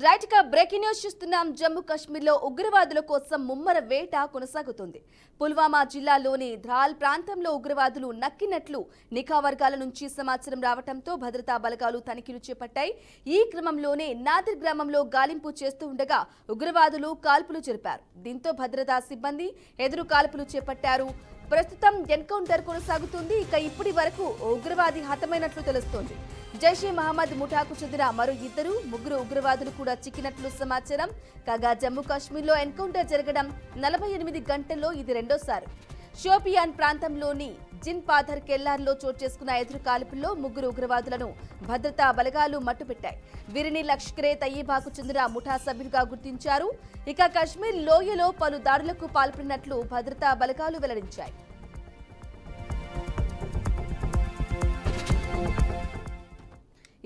Right గా breaking news చూస్తున్నాం. జమ్మూ కాశ్మీర్ లో ఉగ్రవాదుల కోసం ముమ్మర వేట కొనసాగుతుంది. పుల్వామా జిల్లాలోని ధ్రాల్ ప్రాంతంలో ఉగ్రవాదులు నక్కినట్లు నిఘా వర్గాల నుంచి సమాచారం రావడంతో భద్రతా బలగాలు తనిఖీలు చేపట్టాయి. ఈ క్రమంలోనే నాదిర్ గ్రామంలో గాలింపు చేస్తూ ఉండగా ఉగ్రవాదులు కాల్పులు జరిపారు. దీంతో భద్రతా సిబ్బంది ఎదురు కాల్పులు చేపట్టారు. ప్రస్తుతం ఎన్కౌంటర్ కొనసాగుతుంది. ఇక ఇప్పటి వరకు ఉగ్రవాది హతమైనట్లు తెలుస్తోంది. జైషే మహమ్మద్ ముఠాకు చెందిన మరో ముగ్గురు ఉగ్రవాదులు కూడా చిక్కినట్లు సమాచారం. కాగా జమ్మూ కాశ్మీర్లో ఎన్కౌంటర్ జరగడం 48 గంటల్లో ఇది రెండోసారి. షోపియాన్ ప్రాంతంలోని జిన్ పాథర్ కెల్లార్లో చోటు చేసుకున్న ఎదురు కాల్పుల్లో ముగ్గురు ఉగ్రవాదులను భద్రతా బలగాలు మట్టుపెట్టాయి. వీరిని లష్కరే తయ్యిబాకు చెందిన ముఠా సభ్యులుగా గుర్తించారు. ఇక కశ్మీర్ లోయలో పలు దాడులకు పాల్పడినట్లు భద్రతా బలగాలు వెల్లడించాయి.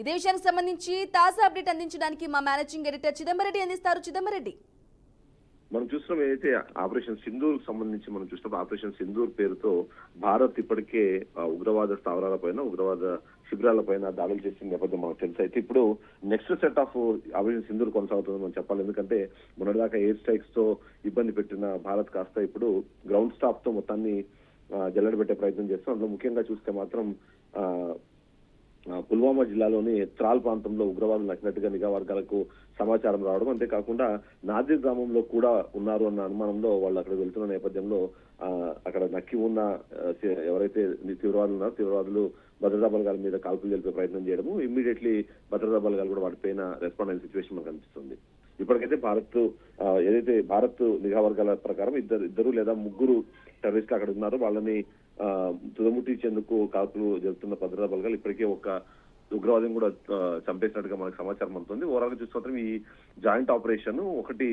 ఇదే విషయానికి సంబంధించి తాజా అప్డేట్ అందించడానికి మా మేనేజింగ్ ఎడిటర్ చిదంబరెడ్డి అందిస్తారు. చిదంబరెడ్డి, మనం చూస్తున్నాం ఏదైతే ఆపరేషన్ సింధూర్ సంబంధించి మనం చూస్తున్నాం. ఆపరేషన్ సింధూర్ పేరుతో భారత్ ఇప్పటికే ఉగ్రవాద స్థావరాలపైన ఉగ్రవాద శిబిరాలపైన దాడులు చేసిన నేపథ్యం మనకు తెలుసు. అయితే ఇప్పుడు next set of operation Sindoor కొనసాగుతుందని మనం చెప్పాలి. ఎందుకంటే మొన్నటిదాకా ఎయిర్ స్ట్రైక్స్ తో ఇబ్బంది పెట్టిన భారత్ కాస్త ఇప్పుడు గ్రౌండ్ స్టాప్ తో మొత్తాన్ని జల్లెడబెట్టే ప్రయత్నం చేస్తాం. అందులో ముఖ్యంగా చూస్తే మాత్రం పుల్వామా జిల్లాలోని త్రాల్ ప్రాంతంలో ఉగ్రవాదులు నక్కినట్టుగా నిఘా వర్గాలకు సమాచారం రావడం, అంతేకాకుండా నాదిర్ గ్రామంలో కూడా ఉన్నారు అన్న అనుమానంలో వాళ్ళు అక్కడ వెళ్తున్న నేపథ్యంలో అక్కడ నక్కి ఉన్న ఎవరైతే తీవ్రవాదులు ఉన్నారో తీవ్రవాదులు భద్రతా బలగాల మీద కాల్పులు జరిపే ప్రయత్నం చేయడము, ఇమ్మీడియట్లీ భద్రతా బలగాలు కూడా వాటిపైన రెస్పాండ్ అయిన సిచ్యువేషన్ మనకు కనిపిస్తుంది. ఇప్పటికైతే ఏదైతే భారత్ నిఘా వర్గాల ప్రకారం ఇద్దరు లేదా ముగ్గురు టెర్రరిస్టులు అక్కడ ఉన్నారు. వాళ్ళని తుదముట్టించేందుకు కాల్పులు జరుపుతున్న భద్రతా బలగాలు ఇప్పటికే ఒక ఉగ్రవాదం కూడా చంపేసినట్టుగా మనకు సమాచారం అందుతుంది. ఓవరాల్ గా చూస్తే మాత్రం ఈ జాయింట్ ఆపరేషన్ ఒకటి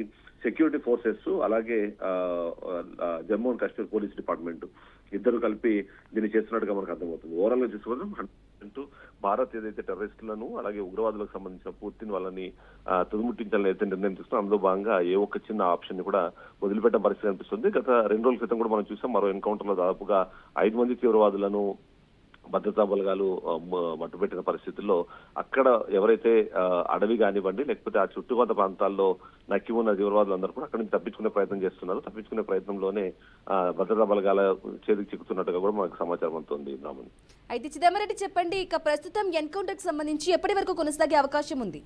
సెక్యూరిటీ ఫోర్సెస్ అలాగే Jammu and Kashmir police department ఇద్దరు కలిపి దీన్ని చేస్తున్నట్టుగా మనకు అర్థమవుతుంది. ఓవరాల్ గా చూసుకోవడం భారత్ ఏదైతే టెర్రరిస్టులను అలాగే ఉగ్రవాదులకు సంబంధించిన పూర్తిని వాళ్ళని తుదిముట్టించాలని అయితే నిర్ణయం తీసుకున్నాం. అందులో భాగంగా ఏ ఒక్క చిన్న ఆప్షన్ ని కూడా వదిలిపెట్టిన పరిస్థితి కనిపిస్తుంది. గత 2 రోజుల క్రితం కూడా మనం చూసాం. మరో ఎన్కౌంటర్ లో దాదాపుగా 5 మంది తీవ్రవాదులను భద్రతా బలగాలు మట్టుపెట్టిన పరిస్థితుల్లో అక్కడ ఎవరైతే అడవి కానివ్వండి లేకపోతే ఆ చుట్టుపక్కల ప్రాంతాల్లో నక్కి ఉన్న తీవ్రవాదులు అందరూ కూడా అక్కడి నుంచి తప్పించుకునే ప్రయత్నం చేస్తున్నారు. తప్పించుకునే ప్రయత్నంలోనే భద్రతా బలగాల చేతికి చిక్కుతున్నట్టుగా కూడా మనకు సమాచారం అందుతుంది. బ్రాహ్మణి అయితే చిదంబరెడ్డి చెప్పండి, ఇక ప్రస్తుతం ఎన్కౌంటర్ కి సంబంధించి ఎప్పటి వరకు కొనసాగే అవకాశం ఉంది?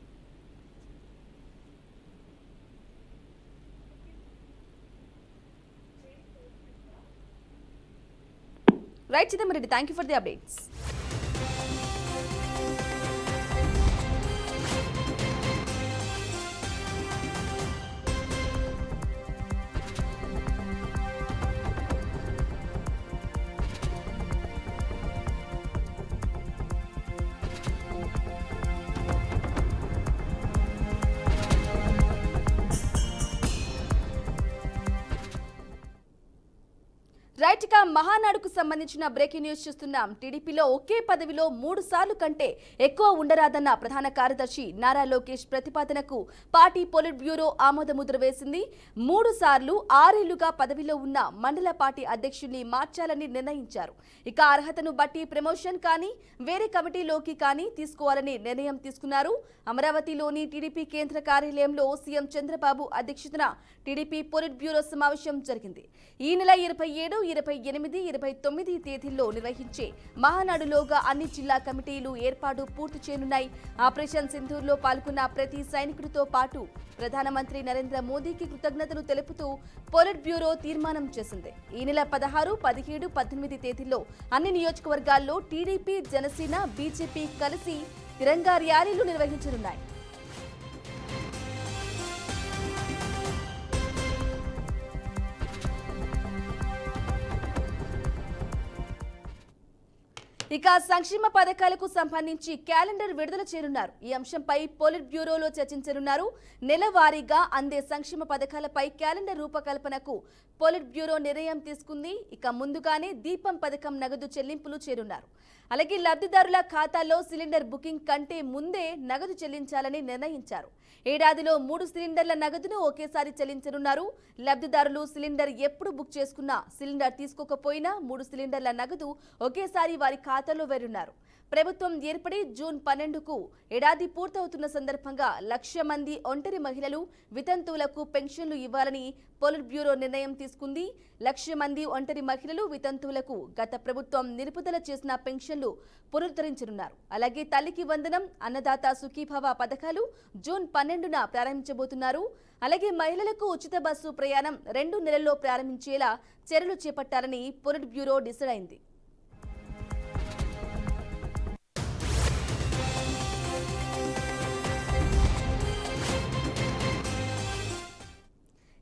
Right, Chidambareddy, thank you for the updates. Right గా మహానాడుకు సంబంధించిన బ్రేకింగ్ న్యూస్ చూస్తున్నాం. టీడీపీలో ఒకే పదవిలో 3 సార్లు కంటే ఎక్కువ ఉండరాదన్న ప్రధాన కార్యదర్శి నారా లోకేష్ ప్రతిపాదనకు పార్టీ పొలిట్ బ్యూరో ఆమోదముద్ర వేసింది. 3 సార్లు 6 ఏళ్లుగా పదవిలో ఉన్న మండల పార్టీ అధ్యక్షుల్ని మార్చాలని నిర్ణయించారు. ఇక అర్హతను బట్టి ప్రమోషన్ కానీ వేరే కమిటీలోకి కానీ తీసుకోవాలని నిర్ణయం తీసుకున్నారు. అమరావతిలోని టీడీపీ కేంద్ర కార్యాలయంలో సీఎం చంద్రబాబు అధ్యక్షతన టీడీపీ పొలిట్ బ్యూరో సమావేశం జరిగింది. ఈ నెల 27, 28, 29 తేదీల్లో నిర్వహించే మహానాడులోగా అన్ని జిల్లా కమిటీలు ఏర్పాటు పూర్తి చేయనున్నాయి. ఆపరేషన్ సింధూర్లో పాల్గొన్న ప్రతి సైనికుడితో పాటు ప్రధానమంత్రి నరేంద్ర మోదీకి కృతజ్ఞతలు తెలుపుతూ పొలిట్ బ్యూరో తీర్మానం చేసింది. ఈ నెల 16, 17, 18 తేదీల్లో అన్ని నియోజకవర్గాల్లో టీడీపీ, జనసేన, బీజేపీ కలిసి తిరంగా ర్యాలీలు నిర్వహించనున్నాయి. ఇక సంక్షేమ పథకాలకు సంబంధించి క్యాలెండర్ విడుదల చేయనున్నారు. ఈ అంశంపై పొలిట్ బ్యూరోలో చర్చించనున్నారు. నెలవారీగా అందే సంక్షేమ పథకాలపై క్యాలెండర్ రూపకల్పనకు పొలిట్ బ్యూరో నిర్ణయం తీసుకుంది. ఇక ముందుగానే దీపం పథకం నగదు చెల్లింపులు చేరున్నారు. అలాగే లబ్ధిదారుల ఖాతాల్లో సిలిండర్ బుకింగ్ కంటే ముందే నగదు చెల్లించాలని నిర్ణయించారు. ఏడాదిలో 3 సిలిండర్ల నగదును ఒకేసారి చెల్లించనున్నారు. లబ్ధిదారులు సిలిండర్ ఎప్పుడు బుక్ చేసుకున్నా సిలిండర్ తీసుకోకపోయినా 3 సిలిండర్ల నగదు ఒకేసారి వారి ఖాతాలో వేరున్నారు. ప్రభుత్వం ఏర్పడి జూన్ 12కు ఏడాది పూర్తవుతున్న సందర్భంగా 1,00,000 మంది ఒంటరి మహిళలు వితంతువులకు పెన్షన్లు ఇవ్వాలని పొలిట్ బ్యూరో నిర్ణయం తీసుకుంది. 1,00,000 మంది ఒంటరి మహిళలు వితంతువులకు గత ప్రభుత్వం నిలుపుదల చేసిన పెన్షన్లు పునరుద్ధరించనున్నారు. అలాగే తల్లికి వందనం, అన్నదాత సుఖీభవ పథకాలు జూన్ 12న ప్రారంభించబోతున్నారు. అలాగే మహిళలకు ఉచిత బస్సు ప్రయాణం 2 నెలల్లో ప్రారంభించేలా చర్యలు చేపట్టాలని పొలిట్ బ్యూరో డిసైడ్ అయింది.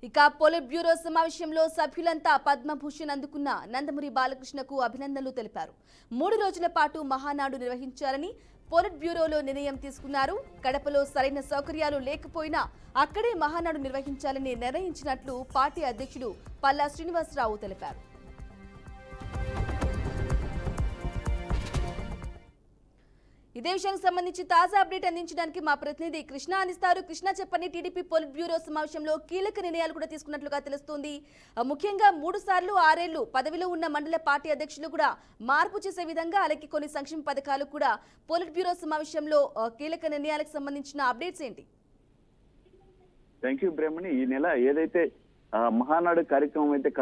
ఇక పొలిట్ బ్యూరో సమావేశంలో సభ్యులంతా పద్మభూషణ్ అందుకున్న నందమూరి బాలకృష్ణకు అభినందనలు తెలిపారు. 3 రోజుల పాటు మహానాడు నిర్వహించాలని పొలిట్ బ్యూరోలో నిర్ణయం తీసుకున్నారు. కడపలో సరైన సౌకర్యాలు లేకపోయినా అక్కడే మహానాడు నిర్వహించాలని నిర్ణయించినట్లు పార్టీ అధ్యక్షుడు పల్లా శ్రీనివాసరావు తెలిపారు. ఇదే విషయానికి సంబంధించి తాజా అప్డేట్ అందించడానికి మా ప్రతినిధి కృష్ణ అందిస్తారు. కృష్ణ, చెప్పండి. టీడీపీ పొలిట్ బ్యూరో సమావేశంలో కీలక నిర్ణయాలు కూడా తీసుకున్నట్లుగా తెలుస్తోంది. ముఖ్యంగా 3 సార్లు 6 ఏళ్లు పదవిలో ఉన్న మండల పార్టీ అధ్యక్షులు కూడా మార్పు చేసే విధంగా, అలాగే కొన్ని సంక్షేమ పథకాలు కూడా పొలిట్ బ్యూరో సమావేశంలో కీలక నిర్ణయాలకు సంబంధించిన అప్డేట్స్ ఏంటి? థ్యాంక్ యూ బ్రహ్మణి. ఈ నెల ఏదైతే మహానాడు కార్యక్రమం అయితే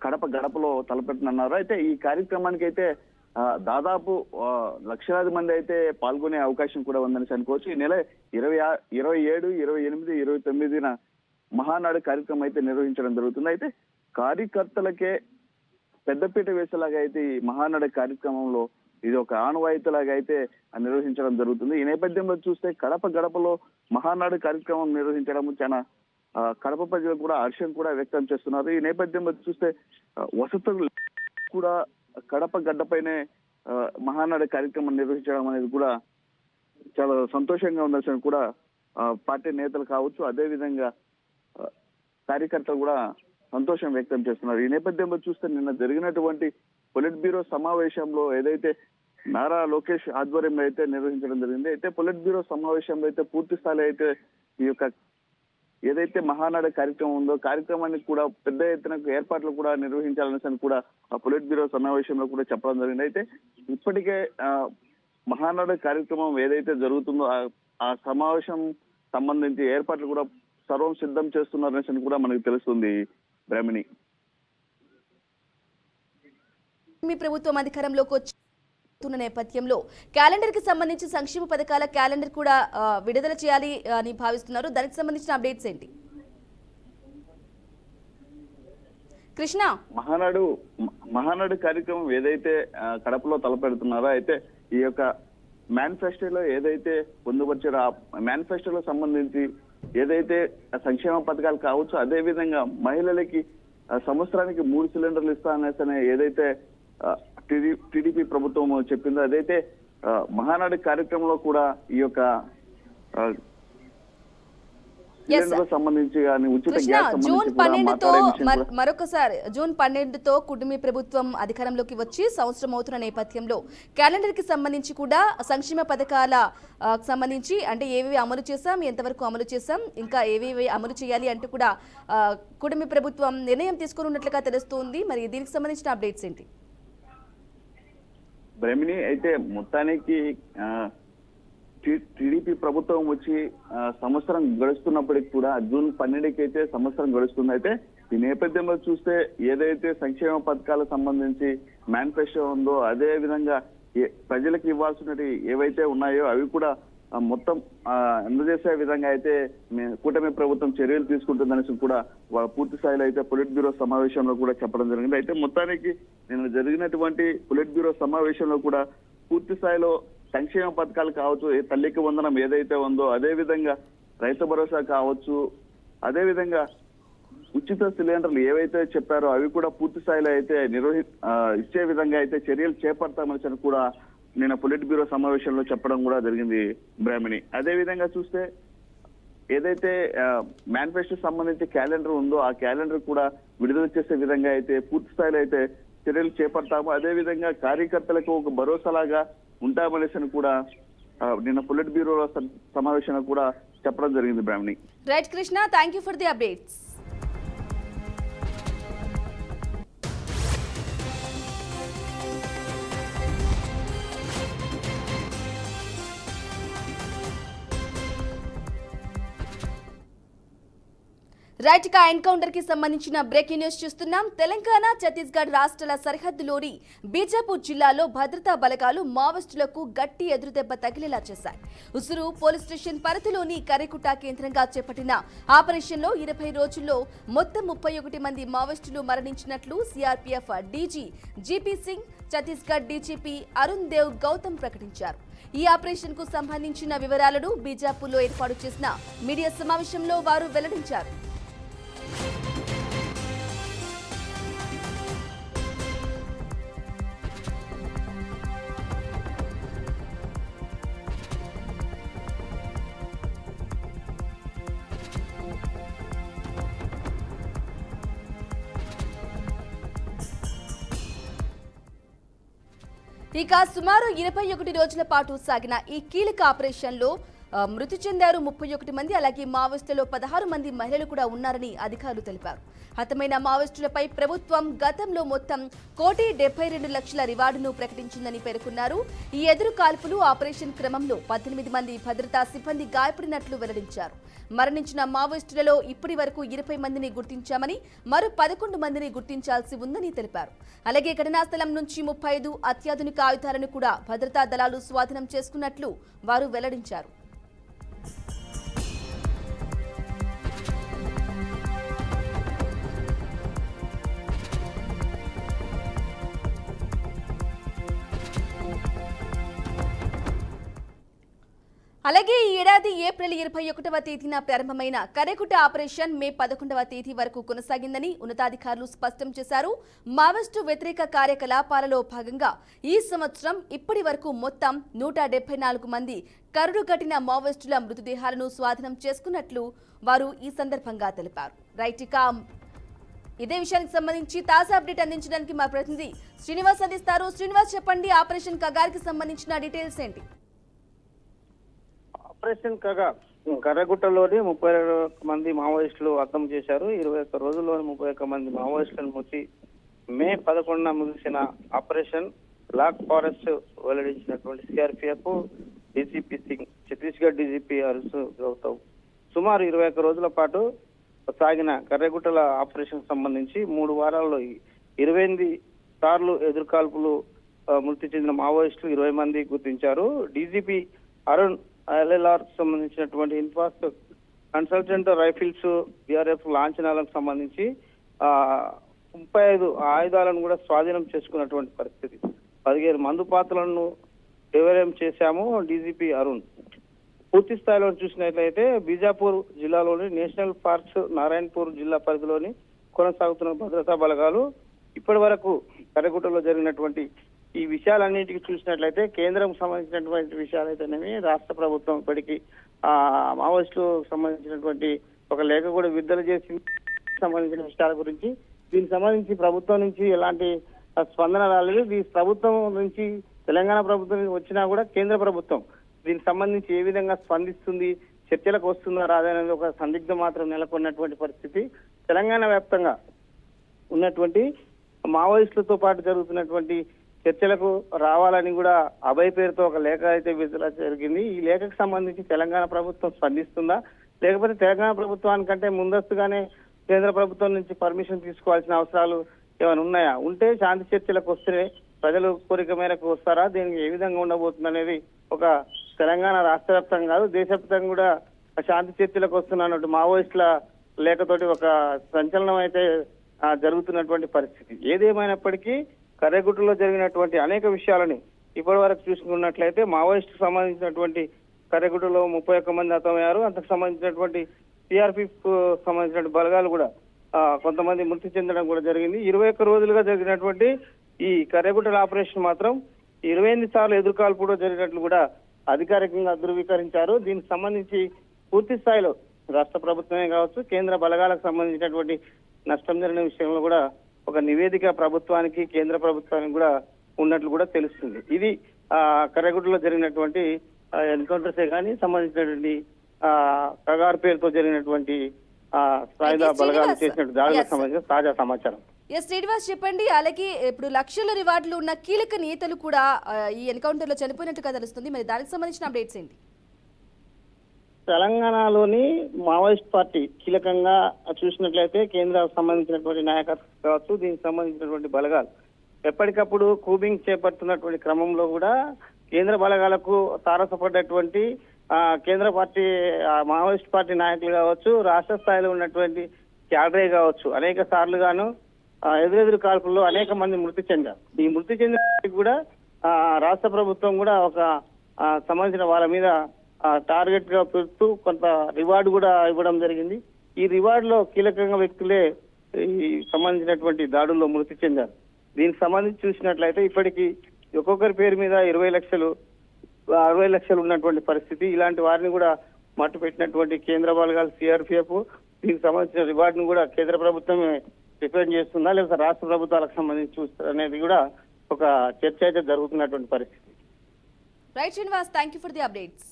కడప గడపలో తలపెట్టనున్నారో అయితే ఈ కార్యక్రమానికి అయితే దాదాపు లక్షలాది మంది అయితే పాల్గొనే అవకాశం కూడా ఉందని అనుకోవచ్చు. ఈ నెల 27, 28, 29న మహానాడు కార్యక్రమం అయితే నిర్వహించడం జరుగుతుంది. అయితే కార్యకర్తలకే పెద్దపీట వేసేలాగా అయితే ఈ మహానాడు కార్యక్రమంలో ఇది ఒక ఆనవాయితీలాగా అయితే నిర్వహించడం జరుగుతుంది. ఈ నేపథ్యంలో చూస్తే కడప గడపలో మహానాడు కార్యక్రమం నిర్వహించడం చాలా కడప ప్రజలు కూడా హర్షం కూడా వ్యక్తం చేస్తున్నారు. ఈ నేపథ్యంలో చూస్తే వసతులు కూడా కడప గడ్డపైనే మహానాడు కార్యక్రమం నిర్వహించడం అనేది కూడా చాలా సంతోషంగా ఉండాల్సిన కూడా పార్టీ నేతలు కావచ్చు, అదే విధంగా కార్యకర్తలు కూడా సంతోషం వ్యక్తం చేస్తున్నారు. ఈ నేపథ్యంలో చూస్తే నిన్న జరిగినటువంటి పొలిట్ బ్యూరో సమావేశంలో ఏదైతే నారా లోకేష్ ఆధ్వర్యంలో అయితే నిర్వహించడం జరిగింది. అయితే పొలిట్ బ్యూరో సమావేశంలో అయితే పూర్తి స్థాయిలో అయితే ఈ యొక్క ఏదైతే మహానాడు కార్యక్రమం ఉందో కార్యక్రమానికి కూడా పెద్ద ఎత్తున ఏర్పాట్లు కూడా నిర్వహించాలనేసి కూడా ఆ పొలిట్ బ్యూరో సమావేశంలో కూడా చెప్పడం జరిగింది. అయితే ఇప్పటికే మహానాడు కార్యక్రమం ఏదైతే జరుగుతుందో ఆ సమావేశం సంబంధించి ఏర్పాట్లు కూడా సర్వం సిద్ధం చేస్తున్నారనేసి కూడా మనకు తెలుస్తుంది బ్రహ్మిణి. మీ ప్రభుత్వం అధికారంలోకి వచ్చి నేపథ్యంలో క్యాలెండర్ కి సంబంధించి సంక్షేమ పథకాల క్యాలెండర్ కూడా విడుదల చేయాలి అని భావిస్తున్నారు. దానికి సంబంధించిన అప్డేట్స్ ఏంటి? కృష్ణ, మహానాడు కార్యక్రమం ఏదైతే కడపలో తలపెడుతున్నారో అయితే ఈ యొక్క మేనిఫెస్టోలో ఏదైతే పొందుపరిచారో ఆ మేనిఫెస్టోలో సంబంధించి ఏదైతే సంక్షేమ పథకాలు కావచ్చు, అదే విధంగా మహిళలకి సంవత్సరానికి 3 సిలిండర్లు ఇస్తా అనేసి ఏదైతే టీడీపీ ప్రభుత్వం చెప్పిందో అదైతే మహానాడు కార్యక్రమంలో కూడా ఈ యొక్క సంబంధించి జూన్ 12తో మరొకసారి జూన్ 12తో కుటుంబ ప్రభుత్వం అధికారంలోకి వచ్చి సంవత్సరం అవుతున్న నేపథ్యంలో క్యాలెండర్ కి సంబంధించి కూడా సంక్షేమ పథకాల సంబంధించి అంటే ఏవేవి అమలు చేశాం, ఎంతవరకు అమలు చేశాం, ఇంకా ఏవేవి అమలు చేయాలి అంటూ కూడా కుటుంబ ప్రభుత్వం నిర్ణయం తీసుకుని ఉన్నట్లుగా తెలుస్తోంది. మరి దీనికి సంబంధించిన అప్డేట్స్ ఏంటి? బ్రహ్మిణి, అయితే మొత్తానికి టీడీపీ ప్రభుత్వం వచ్చి సంవత్సరం గడుస్తున్నప్పటికి కూడా జూన్ 12కి అయితే సంవత్సరం గడుస్తుంది. అయితే ఈ నేపథ్యంలో చూస్తే ఏదైతే సంక్షేమ పథకాలకు సంబంధించి మేనిఫెస్టో ఉందో అదే విధంగా ప్రజలకు ఇవ్వాల్సినవి ఏవైతే ఉన్నాయో అవి కూడా మొత్తం అందజేసే విధంగా అయితే కూటమి ప్రభుత్వం చర్యలు తీసుకుంటుందనేసి కూడా పూర్తి స్థాయిలో అయితే పొలిట్ బ్యూరో సమావేశంలో కూడా చెప్పడం జరిగింది. అయితే మొత్తానికి నిన్న జరిగినటువంటి పొలిట్ బ్యూరో సమావేశంలో కూడా పూర్తి స్థాయిలో సంక్షేమ పథకాలు కావచ్చు, తల్లికి వందనం ఏదైతే ఉందో అదే విధంగా రైతు భరోసా కావచ్చు, అదే విధంగా ఉచిత సిలిండర్లు ఏవైతే చెప్పారో అవి కూడా పూర్తి స్థాయిలో అయితే ఇచ్చే విధంగా అయితే చర్యలు చేపడతామని కూడా నిన్న పొలిట్ బ్యూరో సమావేశంలో చెప్పడం కూడా జరిగింది బ్రాహ్మణి. అదే విధంగా చూస్తే ఏదైతే మేనిఫెస్టో సంబంధించి క్యాలెండర్ ఉందో ఆ క్యాలెండర్ కూడా విడుదల చేసే విధంగా అయితే పూర్తి స్థాయిలో అయితే చర్యలు చేపడతాము. అదే విధంగా కార్యకర్తలకు ఒక భరోసాలాగా ఉంటామనేసి కూడా నిన్న పొలిట్ బ్యూరో సమావేశంలో కూడా చెప్పడం జరిగింది Brahmani. Right Krishna, thank you for the updates. Right గా ఎన్కౌంటర్ కి సంబంధించిన బ్రేకింగ్ న్యూస్ చూస్తున్నాం. తెలంగాణ ఛత్తీస్గఢ్ రాష్ట్రాల సరిహద్దులోని బీజాపూర్ జిల్లాలో భద్రతా బలగాలు మావోయిస్టులకు గట్టి ఎదురుదెబ్బ తగిలేలా చేశాయి. ఉసురు పోలీస్ స్టేషన్ పరిధిలోని కరేకుట్ట కేంద్రంగా చేపట్టిన ఆపరేషన్ లో 20 రోజుల్లో మొత్తం 31 మంది మావోయిస్టులు మరణించినట్లు CRPF DG GP Singh, Chhattisgarh DGP Arun Dev Gautam ప్రకటించారు. ఈ ఆపరేషన్ కు సంబంధించిన వివరాలను బీజాపూర్లో ఏర్పాటు చేసిన మీడియా సమావేశంలో వారు వెల్లడించారు. ఇక సుమారు 21 రోజుల పాటు సాగిన ఈ కీలక ఆపరేషన్లో మృతి చెందారు 31 మంది. అలాగే మావోయిస్టులలో 16 మంది మహిళలు కూడా ఉన్నారని అధికారులు తెలిపారు. హతమైన మావోయిస్టులపై ప్రభుత్వం గతంలో మొత్తం 1,72,00,000 రివార్డును ప్రకటించిందని పేర్కొన్నారు. ఈ ఎదురు కాల్పులు ఆపరేషన్ క్రమంలో 18 మంది భద్రతా సిబ్బంది గాయపడినట్లు వెల్లడించారు. మరణించిన మావోయిస్టులలో ఇప్పటి వరకు 20 మందిని గుర్తించామని, మరో 11 మందిని గుర్తించాల్సి ఉందని తెలిపారు. అలాగే ఘటనా స్థలం నుంచి 35 అత్యాధునిక ఆయుధాలను కూడా భద్రతా దళాలు స్వాధీనం చేసుకున్నట్లు వారు వెల్లడించారు. అలాగే ఈ ఏడాది ఏప్రిల్ 21వ తేదీన ప్రారంభమైన కరేకుట్ట ఆపరేషన్ మే 11వ తేదీ వరకు కొనసాగిందని ఉన్నతాధికారులు స్పష్టం చేశారు. మావోయిస్టు వ్యతిరేక కార్యకలాపాలలో భాగంగా ఈ సంవత్సరం ఇప్పటి వరకు మొత్తం 174 మంది కరుడుగట్టిన మావోయిస్టుల మృతదేహాలను స్వాధీనం చేసుకున్నట్లు వారు ఈ సందర్భంగా తెలిపారు. రైట్, ఇక ఇదే విషయానికి సంబంధించి తాజా అప్డేట్ అందించడానికి మా ప్రతినిధి శ్రీనివాస్ అందిస్తారు. శ్రీనివాస్, చెప్పండి, ఆపరేషన్ కగార్కి సంబంధించిన డీటెయిల్స్ ఏంటి? ఆపరేషన్ కర్రగుట్టలోని 32 మంది మావోయిస్టులు హతం చేశారు. 21 రోజుల్లోని 31 మంది మావోయిస్టులను ముట్టి మే 11న ముగిసిన ఆపరేషన్ బ్లాక్ ఫారెస్ట్ వెల్లడించినటువంటి CRPF DGP Singh, Chhattisgarh DGP Arun Gautam సుమారు 21 రోజుల పాటు సాగిన కర్రగుట్టల ఆపరేషన్ సంబంధించి 3 వారాల్లో 28 సార్లు ఎదురుకాల్పులు మృతి చెందిన మావోయిస్టులు 20 మంది గుర్తించారు. డీజీపీ అరుణ్ ఎల్ఎల్ఆర్ సంబంధించినటువంటి ఇన్ఫాస్ట్ కన్సల్టెంట్ రైఫిల్స్, బిఆర్ఎఫ్ లాంఛనాలకు సంబంధించి 35 ఆయుధాలను కూడా స్వాధీనం చేసుకున్నటువంటి పరిస్థితి. 15 మందు పాత్రలను డెవలప్ చేశాము. డీజీపీ అరుణ్ పూర్తి స్థాయిలో చూసినట్లయితే బీజాపూర్ జిల్లాలోని నేషనల్ పార్క్స్, నారాయణపూర్ జిల్లా పరిధిలోని కొనసాగుతున్న భద్రతా బలగాలు ఇప్పటి వరకు కర్రగుట్టలో జరిగినటువంటి ఈ విషయాలన్నింటికి చూసినట్లయితే కేంద్రం సంబంధించినటువంటి విషయాలైతేనేమి, రాష్ట్ర ప్రభుత్వం ఇప్పటికీ మావోయిస్టులకు సంబంధించినటువంటి ఒక లేఖ కూడా విడుదల చేసి సంబంధించిన విషయాల గురించి, దీనికి సంబంధించి ప్రభుత్వం నుంచి ఎలాంటి స్పందన రాలేదు. ఈ ప్రభుత్వం నుంచి తెలంగాణ ప్రభుత్వం నుంచి వచ్చినా కూడా కేంద్ర ప్రభుత్వం దీనికి సంబంధించి ఏ విధంగా స్పందిస్తుంది, చర్చలకు వస్తుందా రాదనేది ఒక సందిగ్ధం మాత్రం నెలకొన్నటువంటి పరిస్థితి. తెలంగాణ వ్యాప్తంగా ఉన్నటువంటి మావోయిస్టులతో పాటు జరుగుతున్నటువంటి చర్చలకు రావాలని కూడా అభయ్ పేరుతో ఒక లేఖ అయితే విడుదల జరిగింది. ఈ లేఖకు సంబంధించి తెలంగాణ ప్రభుత్వం స్పందిస్తుందా, లేకపోతే తెలంగాణ ప్రభుత్వానికంటే ముందస్తుగానే కేంద్ర ప్రభుత్వం నుంచి పర్మిషన్ తీసుకోవాల్సిన అవసరాలు ఏమైనా ఉన్నాయా? ఉంటే శాంతి చర్చలకు వస్తే ప్రజలు కోరిక మేరకు వస్తారా? దీనికి ఏ విధంగా ఉండబోతుంది అనేది ఒక తెలంగాణ రాష్ట్ర వ్యాప్తంగా కాదు, దేశవ్యాప్తంగా కూడా శాంతి చర్చలకు వస్తున్నటువంటి మావోయిస్టుల లేఖతోటి ఒక సంచలనం అయితే జరుగుతున్నటువంటి పరిస్థితి. ఏదేమైనప్పటికీ కర్రగుట్టలో జరిగినటువంటి అనేక విషయాలని ఇప్పటి వరకు చూసుకున్నట్లయితే మావోయిస్టు సంబంధించినటువంటి కర్రగుట్టలో 31 మంది హతమయ్యారు. అంతకు సంబంధించినటువంటి సిఆర్పీఎఫ్ సంబంధించిన బలగాలు కూడా కొంతమంది మృతి చెందడం కూడా జరిగింది. 21 రోజులుగా జరిగినటువంటి ఈ కర్రగుట్టల ఆపరేషన్ మాత్రం 28 సార్లు ఎదురుకాల్పు కూడా జరిగినట్లు కూడా అధికారికంగా ధృవీకరించారు. దీనికి సంబంధించి పూర్తి స్థాయిలో రాష్ట్ర ప్రభుత్వమే కావచ్చు, కేంద్ర బలగాలకు సంబంధించినటువంటి నష్టం జరిగిన విషయంలో కూడా ఒక నివేదిక ప్రభుత్వానికి, కేంద్ర ప్రభుత్వానికి కూడా ఉన్నట్లు కూడా తెలుస్తుంది. ఇది కర్రగుట్టలో జరిగినటువంటి ఎన్కౌంటర్సే కానీ సంబంధించినటువంటి కగార్ పేరుతో జరిగినటువంటి సాయుధ బలగాలు చేసినట్టు దాడులకు సంబంధించిన తాజా సమాచారం. శ్రీనివాస్, చెప్పండి. అలాగే ఇప్పుడు లక్షల రివార్డులు ఉన్న కీలక నేతలు కూడా ఈ ఎన్కౌంటర్ లో చనిపోయినట్టుగా తెలుస్తుంది. మరి దానికి సంబంధించిన అప్డేట్స్ ఏంటి? తెలంగాణలోని మావోయిస్ట్ పార్టీ కీలకంగా చూసినట్లయితే కేంద్రానికి సంబంధించినటువంటి నాయకత్వం కావచ్చు, దీనికి సంబంధించినటువంటి బలగాలు ఎప్పటికప్పుడు కూబింగ్ చేపడుతున్నటువంటి క్రమంలో కూడా కేంద్ర బలగాలకు తారసపడ్డటువంటి కేంద్ర పార్టీ మావోయిస్ట్ పార్టీ నాయకులు కావచ్చు, రాష్ట్ర స్థాయిలో ఉన్నటువంటి క్యాడరే కావచ్చు, అనేక సార్లు గాను ఎదురెదురు కాల్పుల్లో అనేక మంది మృతి చెందారు. ఈ మృతి చెందిన వారికి కూడా రాష్ట్ర ప్రభుత్వం కూడా ఒక సంబంధించిన వాళ్ళ మీద టార్గెట్ గా పెడుతూ కొంత రివార్డు కూడా ఇవ్వడం జరిగింది. ఈ రివార్డు లో కీలకంగా వ్యక్తులే ఈ సంబంధించినటువంటి దాడుల్లో మృతి చెందారు. దీనికి సంబంధించి చూసినట్లయితే ఇప్పటికీ ఒక్కొక్కరి పేరు మీద 20 లక్షలు 60 లక్షలు ఉన్నటువంటి పరిస్థితి. ఇలాంటి వారిని కూడా మట్టు పెట్టినటువంటి కేంద్ర బలగాలు సిఆర్పిఎఫ్ దీనికి సంబంధించిన రివార్డును కూడా కేంద్ర ప్రభుత్వమే డిపెండ్ చేస్తుందా లేదా రాష్ట్ర ప్రభుత్వాలకు సంబంధించి చూస్తారు అనేది కూడా ఒక చర్చ అయితే జరుగుతున్నటువంటి పరిస్థితి. Right Srinivas, thank you for the updates.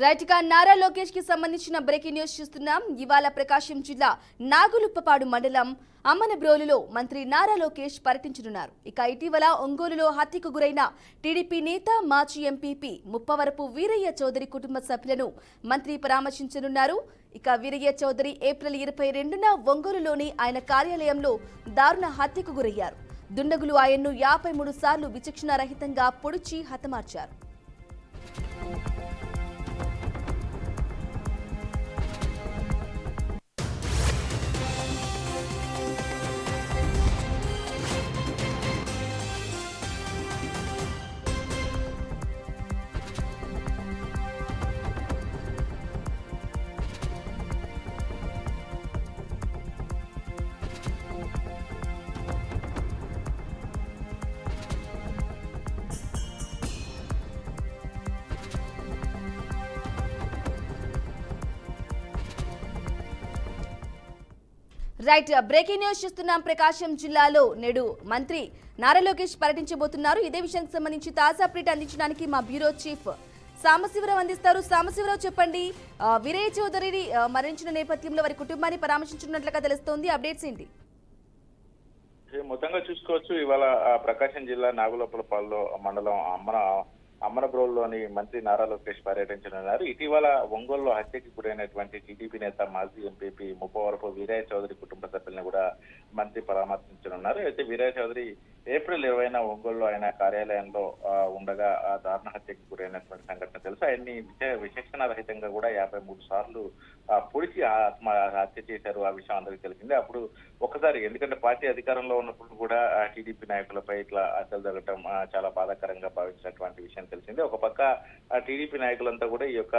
Right గా నారా లోకేష్ కి సంబంధించిన బ్రేకింగ్ న్యూస్ చూస్తున్నాం. ఇవాళ ప్రకాశం జిల్లా నాగులుప్పపాడు మండలం అమ్మనబ్రోలులో మంత్రి నారా లోకేష్ పర్యటించనున్నారు. ఇక ఇటీవల ఒంగోలులో హత్యకు గురైన టీడీపీ నేత మాజీ ఎంపీపీ ముప్పవరపు వీరయ్య చౌదరి కుటుంబ సభ్యులను మంత్రి పరామర్శించనున్నారు. ఇక వీరయ్య చౌదరి ఏప్రిల్ 22న ఒంగోలులోని ఆయన కార్యాలయంలో దారుణ హత్యకు గురయ్యారు. దుండగులు ఆయన్ను 53 సార్లు విచక్షణారహితంగా పొడిచి హతమార్చారు. రైట్, బ్రేకింగ్ న్యూస్ చూస్తున్నాం. ప్రకాశం జిల్లాలో నేడు మంత్రి నారా లోకేష్ పర్యటించబోతున్నారు. ఇదే విషయానికి సంబంధించి తాజా అప్డేట్ అందించడానికి మా బ్యూరో చీఫ్ సాంబశివరావు అందిస్తారు. సాంబశివరావు, చెప్పండి, వీరయ్య చౌదరిని మరణించిన నేపథ్యంలో వారి కుటుంబాన్ని పరామర్శించినట్లుగా తెలుస్తోంది. అప్డేట్స్ ఏంటి? మొత్తంగా చూసుకోవచ్చు, ఇవాళ ప్రకాశం జిల్లా నాగులపలపాడులో మండలం అమ్మనబ్రోలులోని మంత్రి నారా లోకేష్ పర్యటించనున్నారు. ఇటీవల ఒంగోలులో హత్యకి గురైనటువంటి టీడీపీ నేత మాజీ ఎంపీపీ ముప్పవరపు వీరయ్య చౌదరి కుటుంబ సభ్యులను కూడా మంత్రి పరామర్శించనున్నారు. అయితే వీరయ్య చౌదరి ఏప్రిల్ 20న ఒంగోలులో ఆయన కార్యాలయంలో ఉండగా దారుణ హత్యకి గురైనటువంటి సంఘటన తెలుసు. ఆయన్ని విచక్షణ రహితంగా కూడా 53 సార్లు పొడిచి హత్య చేశారు. ఆ విషయం అందరికీ తెలిసిందే. అప్పుడు ఒకసారి, ఎందుకంటే పార్టీ అధికారంలో ఉన్నప్పుడు కూడా టీడీపీ నాయకులపై ఇట్లా హత్యలు జరగటం చాలా బాధాకరంగా భావించినటువంటి విషయం తెలిసిందే. ఒక పక్క టీడీపీ నాయకులంతా కూడా ఈ యొక్క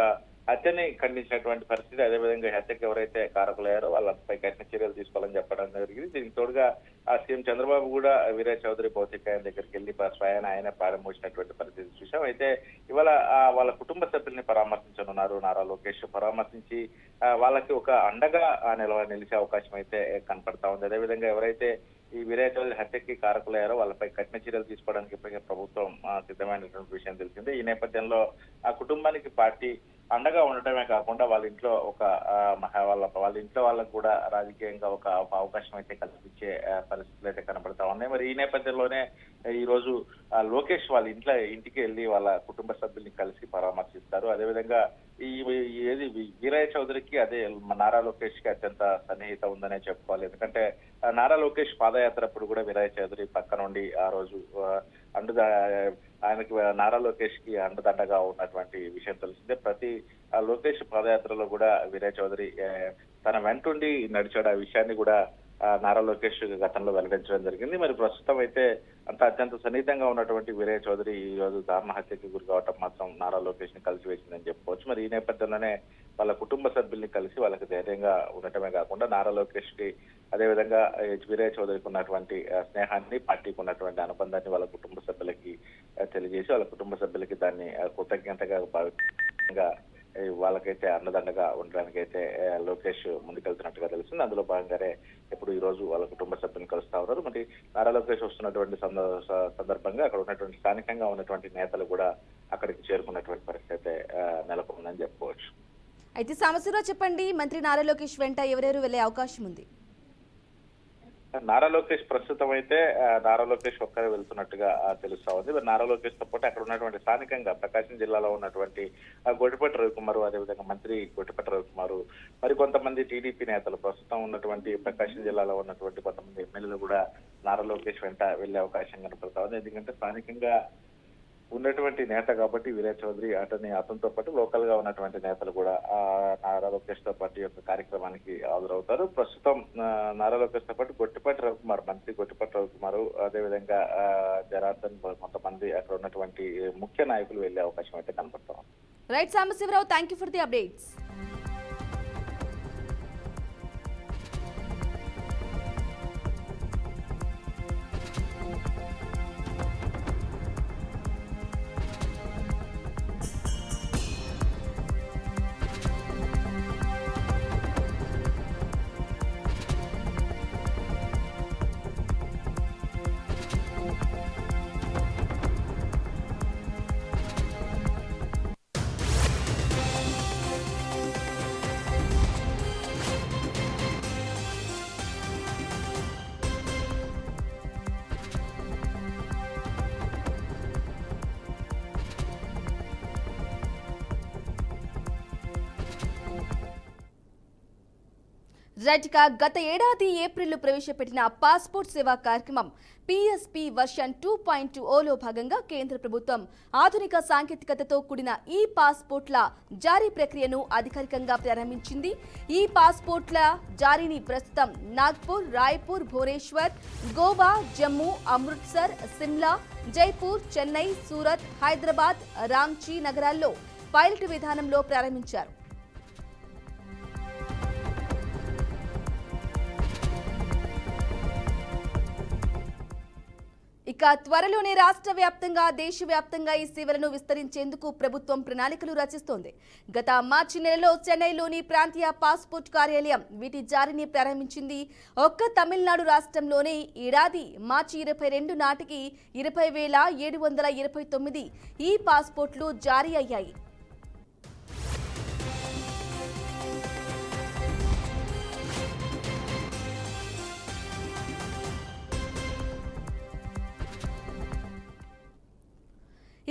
హత్యని ఖండించినటువంటి పరిస్థితి. అదేవిధంగా హత్యకు ఎవరైతే కారకులయ్యారో వాళ్ళపై కఠిన చర్యలు తీసుకోవాలని చెప్పడం జరిగింది. దీనికి తోడుగా సీఎం చంద్రబాబు కూడా వీరయ్య చౌదరి భౌతికాయం దగ్గరికి వెళ్లి స్వయాన ఆయన పారమోసినటువంటి పరిస్థితి చూసాం. అయితే ఇవాళ వాళ్ళ కుటుంబ సభ్యుల్ని పరామర్శించనున్నారు నారా లోకేష్. పరామర్శించి వాళ్ళకి ఒక అండగా నిలిచే అవకాశం అయితే కనపడతా ఉంది. అదేవిధంగా ఎవరైతే ఈ వీరయ్య చౌదరి హత్యకి కారకులయ్యారో వాళ్ళపై కఠిన చర్యలు తీసుకోవడానికి ఇప్పటికే ప్రభుత్వం సిద్ధమైనటువంటి విషయం తెలిసిందే. ఈ నేపథ్యంలో ఆ కుటుంబానికి పార్టీ అండగా ఉండటమే కాకుండా వాళ్ళ ఇంట్లో వాళ్ళ ఇంట్లో వాళ్ళకు కూడా రాజకీయంగా ఒక అవకాశం అయితే కల్పించే పరిస్థితులు అయితే కనబడతా ఉన్నాయి. మరి ఈ నేపథ్యంలోనే ఈ రోజు లోకేష్ వాళ్ళ ఇంటికి వెళ్ళి వాళ్ళ కుటుంబ సభ్యుల్ని కలిసి పరామర్శిస్తారు. అదేవిధంగా ఏది వీరయ్య చౌదరికి అదే నారా లోకేష్ కి అత్యంత సన్నిహిత ఉందనే చెప్పుకోవాలి. ఎందుకంటే నారా లోకేష్ పాదయాత్ర అప్పుడు కూడా వీరయ్య చౌదరి పక్క నుండి ఆ రోజు ఆయనకి నారా లోకేష్ కి అండదండగా ఉన్నటువంటి విషయం తెలిసిందే. ప్రతి లోకేష్ పాదయాత్రలో కూడా వీరయ్య చౌదరి తన వెంటుండి నడిచాడు. ఆ విషయాన్ని కూడా నారా లోకేష్ గతంలో వెల్లడించడం జరిగింది. మరి ప్రస్తుతం అయితే అత్యంత సన్నిహితంగా ఉన్నటువంటి వీరయ్య చౌదరి ఈ రోజు దారుణ హత్యకి గురి కావటం మాత్రం నారా లోకేష్ ని కలిసి వేసిందని చెప్పుకోవచ్చు. మరి ఈ నేపథ్యంలోనే వాళ్ళ కుటుంబ సభ్యుల్ని కలిసి వాళ్ళకి ధైర్యంగా ఉండటమే కాకుండా నారా లోకేష్ కి అదేవిధంగా వీరయ్య చౌదరికి ఉన్నటువంటి స్నేహాన్ని, పార్టీకి ఉన్నటువంటి అనుబంధాన్ని వాళ్ళ కుటుంబ సభ్యులకి తెలియజేసి వాళ్ళ కుటుంబ సభ్యులకి దాన్ని కృతజ్ఞతగా భావించగా వాళ్ళకైతే అండదండగా ఉండడానికి అయితే లోకేష్ ముందుకెళ్తున్నట్టుగా తెలుస్తుంది. అందులో భాగంగానే ఇప్పుడు ఈ రోజు వాళ్ళ కుటుంబ సభ్యులను కలుస్తా ఉన్నారు. మరి నారా లోకేష్ వస్తున్నటువంటి సందర్భంగా అక్కడ ఉన్నటువంటి స్థానికంగా ఉన్నటువంటి నేతలు కూడా అక్కడికి చేరుకున్నటువంటి పరిస్థితి అయితే నెలకొందని చెప్పుకోవచ్చు. అయితే సాంబశివరావు చెప్పండి, మంత్రి నారా లోకేష్ వెంట ఎవరెవరు వెళ్లే అవకాశం ఉంది? నారా లోకేష్ ప్రస్తుతం అయితే నారా లోకేష్ ఒక్కరే వెళ్తున్నట్టుగా తెలుస్తా ఉంది. మరి నారా లోకేష్ తో పాటు అక్కడ ఉన్నటువంటి స్థానికంగా ప్రకాశం జిల్లాలో ఉన్నటువంటి గొట్టిపాటి రవికుమారు, అదేవిధంగా మంత్రి గొట్టిపాటి రవికుమారు, మరి కొంతమంది టీడీపీ నేతలు, ప్రస్తుతం ఉన్నటువంటి ప్రకాశం జిల్లాలో ఉన్నటువంటి కొంతమంది ఎమ్మెల్యేలు కూడా నారా లోకేష్ వెంట వెళ్లే అవకాశం కనపడతా ఉంది. ఎందుకంటే స్థానికంగా ఉన్నటువంటి నేత కాబట్టి వీరేష్ చౌదరి అతనితో పాటు లోకల్ గా ఉన్నటువంటి నేతలు కూడా నారా లోకేష్ తో పాటు యొక్క కార్యక్రమానికి హాజరవుతారు. ప్రస్తుతం నారా లోకేష్ తో పాటు గొట్టిపాటి రవికుమార్, మంత్రి గొట్టిపాటి రవికుమారు, అదేవిధంగా జనార్దన్, కొంతమంది అక్కడ ఉన్నటువంటి ముఖ్య నాయకులు వెళ్లే అవకాశం అయితే కనపడతాం. Right Sambasivarao, thank you for the updates. రైట్గా గత ఏడాది ఏప్రిల్లో ప్రవేశపెట్టిన పాస్పోర్ట్ సేవా కార్యక్రమం PSP వర్షన్ 2.0లో భాగంగా కేంద్ర ప్రభుత్వం ఆధునిక సాంకేతికతతో కూడిన ఈ పాస్పోర్ట్ల జారీ ప్రక్రియను అధికారికంగా ప్రారంభించింది. ఈ పాస్పోర్ట్ల జారీని ప్రస్తుతం నాగ్పూర్, రాయ్పూర్, భువనేశ్వర్, గోవా, జమ్మూ, అమృత్సర్, సిమ్లా, జైపూర్, చెన్నై, సూరత్, హైదరాబాద్, రాంచీ నగరాల్లో పైలట్ విధానంలో ప్రారంభించారు. ఇక త్వరలోనే రాష్ట్ర వ్యాప్తంగా, దేశవ్యాప్తంగా ఈ సేవలను విస్తరించేందుకు ప్రభుత్వం ప్రణాళికలు రచిస్తోంది. గత మార్చి నెలలో చెన్నైలోని ప్రాంతీయ పాస్పోర్ట్ కార్యాలయం వీటి జారీని ప్రారంభించింది. ఒక్క తమిళనాడు రాష్ట్రంలోనే ఏడాది మార్చి 22 నాటికి 20,729 ఈ పాస్పోర్ట్లు జారీ అయ్యాయి.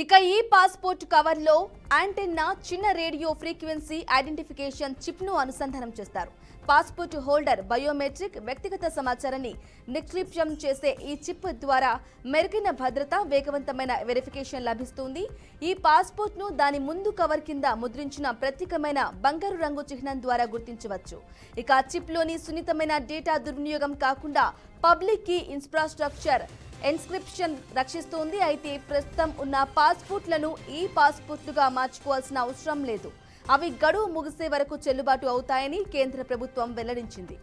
ఇక ఈ పాస్పోర్ట్ కవర్లో యాంటెన్నా, చిన్న రేడియో ఫ్రీక్వెన్సీ ఐడెంటిఫికేషన్ చిప్ను అనుసంధానం చేస్తారు. పాస్పోర్ట్ హోల్డర్ బయోమెట్రిక్, వ్యక్తిగత సమాచారాన్ని నిక్షిప్తం చేసే ఈ చిప్ ద్వారా మెరుగైన భద్రత, వేగవంతమైన వెరిఫికేషన్ లభిస్తుంది. ఈ పాస్పోర్ట్ను దాని ముందు కవర్ కింద ముద్రించిన ప్రత్యేకమైన బంగారు రంగు చిహ్నం ద్వారా గుర్తించవచ్చు. ఇక చిప్లోని సున్నితమైన డేటా దుర్వినియోగం కాకుండా పబ్లిక్ కీ ఇన్ఫ్రాస్ట్రక్చర్ ఎన్క్రిప్షన్ రక్షిస్తోంది. అయితే ప్రస్తుతం ఉన్న పాస్పోర్ట్లను ఈ పాస్పోర్ట్లుగా మార్చుకోవాల్సిన అవసరం లేదు. అవి గడువు ముగిసే వరకు చెల్లుబాటు అవుతాయని కేంద్ర ప్రభుత్వం వెల్లడించింది.